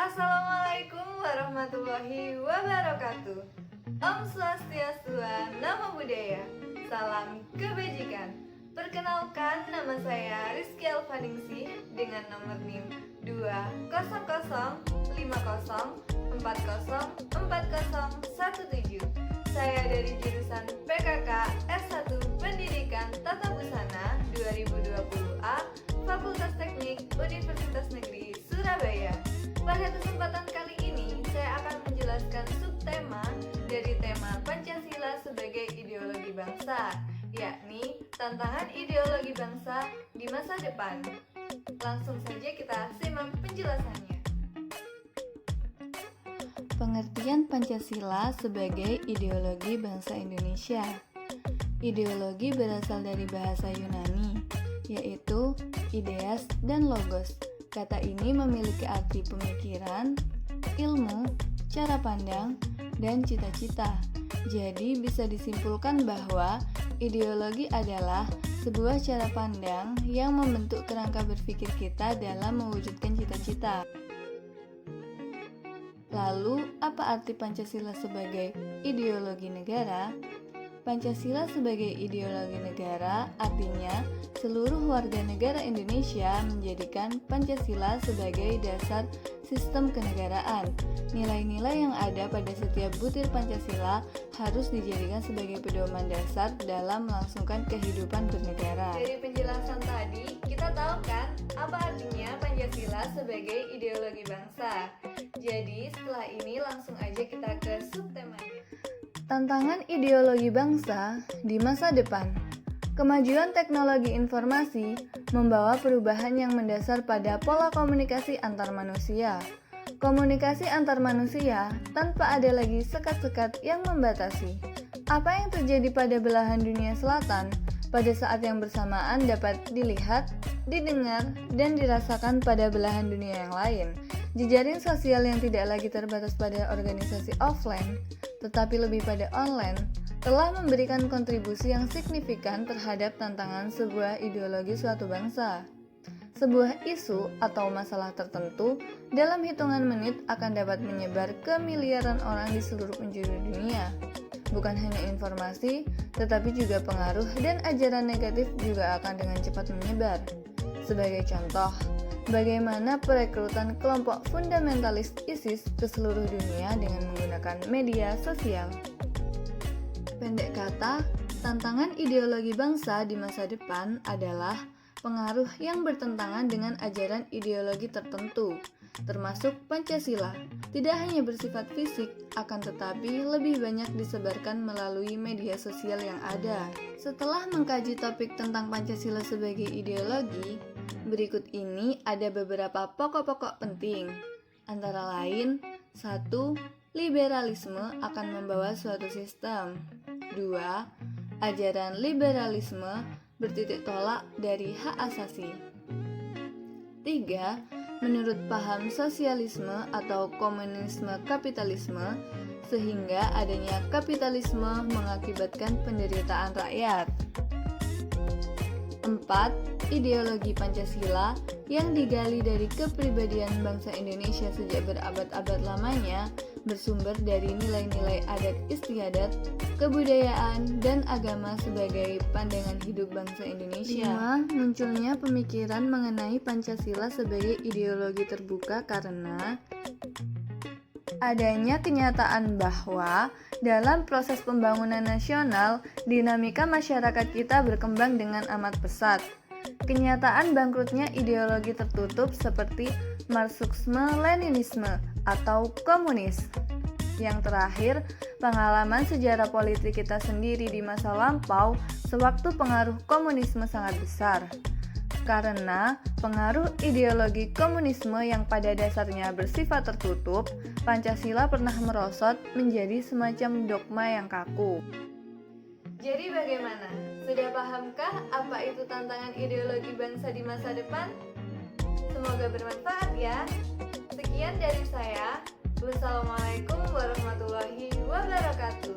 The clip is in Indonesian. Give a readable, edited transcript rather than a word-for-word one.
Assalamualaikum warahmatullahi wabarakatuh. Om Swastiastu, Namo Buddhaya. Salam kebajikan. Perkenalkan, nama saya Rizky Alfaningsih dengan nomor NIM 20050404017. Saya dari jurusan PKK S1 Pendidikan Tata Busana 2020A, Fakultas Teknik Universitas Negeri Surabaya. Pada kesempatan kali ini, saya akan menjelaskan subtema dari tema Pancasila sebagai ideologi bangsa, yakni tantangan ideologi bangsa di masa depan. Langsung saja kita simak penjelasannya. Pengertian Pancasila sebagai ideologi bangsa Indonesia. Ideologi berasal dari bahasa Yunani, yaitu ideas dan logos. Kata ini memiliki arti pemikiran, ilmu, cara pandang, dan cita-cita. Jadi bisa disimpulkan bahwa ideologi adalah sebuah cara pandang yang membentuk kerangka berpikir kita dalam mewujudkan cita-cita. Lalu, apa arti Pancasila sebagai ideologi negara? Pancasila sebagai ideologi negara artinya seluruh warga negara Indonesia menjadikan Pancasila sebagai dasar sistem kenegaraan. Nilai-nilai yang ada pada setiap butir Pancasila harus dijadikan sebagai pedoman dasar dalam melangsungkan kehidupan bernegara. Dari penjelasan tadi, kita tahu kan apa artinya Pancasila sebagai ideologi bangsa. Jadi setelah ini langsung aja kita ke subtemanya. Tantangan ideologi bangsa di masa depan. Kemajuan teknologi informasi membawa perubahan yang mendasar pada pola komunikasi antar manusia. Komunikasi antar manusia tanpa ada lagi sekat-sekat yang membatasi. Apa yang terjadi pada belahan dunia selatan pada saat yang bersamaan dapat dilihat, didengar, dan dirasakan pada belahan dunia yang lain. Jejaring sosial yang tidak lagi terbatas pada organisasi offline, tetapi lebih pada online, telah memberikan kontribusi yang signifikan terhadap tantangan sebuah ideologi suatu bangsa. Sebuah isu atau masalah tertentu dalam hitungan menit akan dapat menyebar ke miliaran orang di seluruh penjuru dunia. Bukan hanya informasi, tetapi juga pengaruh dan ajaran negatif juga akan dengan cepat menyebar. Sebagai contoh, bagaimana perekrutan kelompok fundamentalis ISIS ke seluruh dunia dengan menggunakan media sosial. Pendek kata, tantangan ideologi bangsa di masa depan adalah pengaruh yang bertentangan dengan ajaran ideologi tertentu, termasuk Pancasila. Tidak hanya bersifat fisik, akan tetapi lebih banyak disebarkan melalui media sosial yang ada. Setelah mengkaji topik tentang Pancasila sebagai ideologi, berikut ini ada beberapa pokok-pokok penting. Antara lain, 1. Liberalisme akan membawa suatu sistem. 2. Ajaran liberalisme bertitik tolak dari hak asasi. 3. Menurut paham sosialisme atau komunisme kapitalisme, sehingga adanya kapitalisme mengakibatkan penderitaan rakyat. 4. Ideologi Pancasila yang digali dari kepribadian bangsa Indonesia sejak berabad-abad lamanya bersumber dari nilai-nilai adat istiadat, kebudayaan, dan agama sebagai pandangan hidup bangsa Indonesia. 5. Munculnya pemikiran mengenai Pancasila sebagai ideologi terbuka karena adanya kenyataan bahwa dalam proses pembangunan nasional, dinamika masyarakat kita berkembang dengan amat pesat. Kenyataan bangkrutnya ideologi tertutup seperti Marxisme-Leninisme atau komunis. Yang terakhir, pengalaman sejarah politik kita sendiri di masa lampau sewaktu pengaruh komunisme sangat besar. Karena pengaruh ideologi komunisme yang pada dasarnya bersifat tertutup, Pancasila pernah merosot menjadi semacam dogma yang kaku. Jadi bagaimana? Sudah pahamkah apa itu tantangan ideologi bangsa di masa depan? Semoga bermanfaat ya. Sekian dari saya. Wassalamualaikum warahmatullahi wabarakatuh.